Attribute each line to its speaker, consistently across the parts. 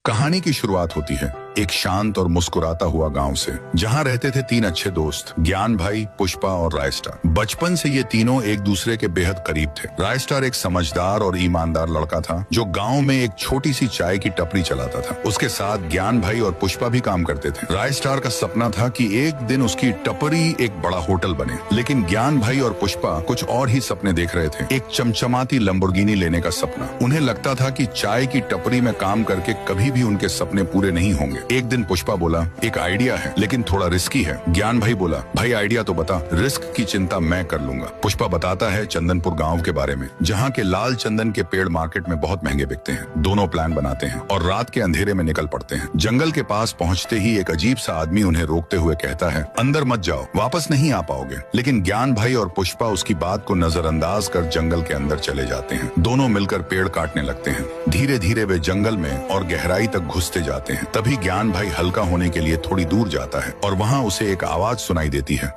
Speaker 1: कहानी की शुरुआत होती है एक शांत और मुस्कुराता हुआ गांव से, जहां रहते थे तीन अच्छे दोस्त, ज्ञान भाई, पुष्पा और रायस्टार। बचपन से ये तीनों एक दूसरे के बेहद करीब थे। रायस्टार एक समझदार और ईमानदार लड़का था जो गांव में एक छोटी सी चाय की टपरी चलाता था। उसके साथ ज्ञान भाई और पुष्पा भी काम करते थे। रायस्टार का सपना था कि एक दिन उसकी टपरी एक बड़ा होटल बने, लेकिन ज्ञान भाई और पुष्पा कुछ और ही सपने देख रहे थे। एक चमचमाती लंबोर्गिनी लेने का सपना। उन्हें लगता था कि चाय की टपरी में काम करके कभी भी उनके सपने पूरे नहीं होंगे। एक दिन पुष्पा बोला, एक आइडिया है लेकिन थोड़ा रिस्की है। ज्ञान भाई बोला, भाई आइडिया तो बता, रिस्क की चिंता मैं कर लूंगा। पुष्पा बताता है चंदनपुर गांव के बारे में, जहां के लाल चंदन के पेड़ मार्केट में बहुत महंगे बिकते हैं। दोनों प्लान बनाते हैं और रात के अंधेरे में निकल पड़ते हैं। जंगल के पास पहुंचते ही एक अजीब सा आदमी उन्हें रोकते हुए कहता है, अंदर मत जाओ, वापस नहीं आ पाओगे। लेकिन ज्ञान भाई और पुष्पा उसकी बात को नजरअंदाज कर जंगल के अंदर चले जाते हैं। दोनों मिलकर पेड़ काटने लगते हैं। धीरे धीरे वे जंगल में और गहराई तक घुसते जाते हैं। तभी ज्ञान भाई हल्का होने के लिए थोड़ी दूर जाता है और वहाँ उसे एक आवाज सुनाई देती है।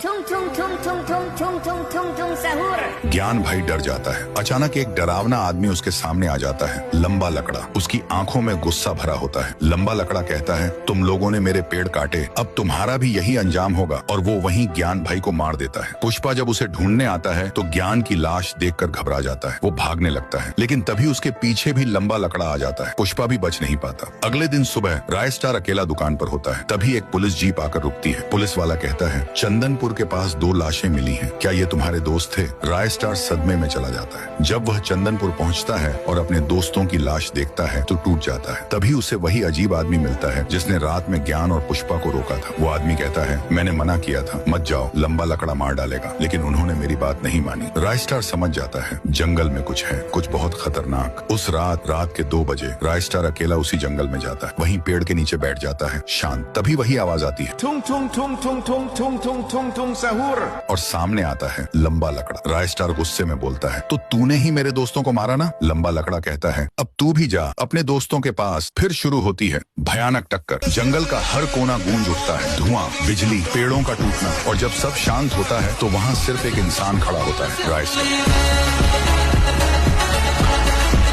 Speaker 1: ज्ञान भाई डर जाता है। अचानक एक डरावना आदमी उसके सामने आ जाता है, लंबा लकड़ा। उसकी आंखों में गुस्सा भरा होता है। लंबा लकड़ा कहता है, तुम लोगों ने मेरे पेड़ काटे, अब तुम्हारा भी यही अंजाम होगा। और वो वहीं ज्ञान भाई को मार देता है। पुष्पा जब उसे ढूंढने आता है तो ज्ञान की लाश देखकर घबरा जाता है। वो भागने लगता है, लेकिन तभी उसके पीछे भी लंबा लकड़ा आ जाता है। पुष्पा भी बच नहीं पाता। अगले दिन सुबह रायस्टार अकेला दुकान पर होता है। तभी एक पुलिस जीप आकर रुकती है। पुलिस वाला कहता है, चंदनपुर के पास 2 लाशें मिली हैं, क्या ये तुम्हारे दोस्त थे? रायस्टार सदमे में चला जाता है। जब वह चंदनपुर पहुंचता है और अपने दोस्तों की लाश देखता है तो टूट जाता है। तभी उसे वही अजीब आदमी मिलता है जिसने रात में ज्ञान और पुष्पा को रोका था। वो आदमी कहता है, मैंने मना किया था, मत जाओ, लंबा लकड़ा मार डालेगा, लेकिन उन्होंने मेरी बात नहीं मानी। रायस्टार समझ जाता है जंगल में कुछ है, कुछ बहुत खतरनाक। उस रात के 2 बजे रायस्टार अकेला उसी जंगल में जाता है। वहीं पेड़ के नीचे बैठ जाता है, शांत। तभी वही आवाज आती है,
Speaker 2: ठुंग ठुंग ठुंग ठुंग ठुंग ठुंग ठुंग ठुंग ठुंग सहूर।
Speaker 1: और सामने आता है लंबा लकड़ा। रायस्टार गुस्से में बोलता है, तो तूने ही मेरे दोस्तों को मारा ना? लंबा लकड़ा कहता है, अब तू भी जा अपने दोस्तों के पास। फिर शुरू होती है भयानक टक्कर। जंगल का हर कोना गूंज उठता है, धुआं, बिजली, पेड़ों का टूटना। और जब सब शांत होता है तो वहाँ सिर्फ एक इंसान खड़ा होता है, रायस्टार।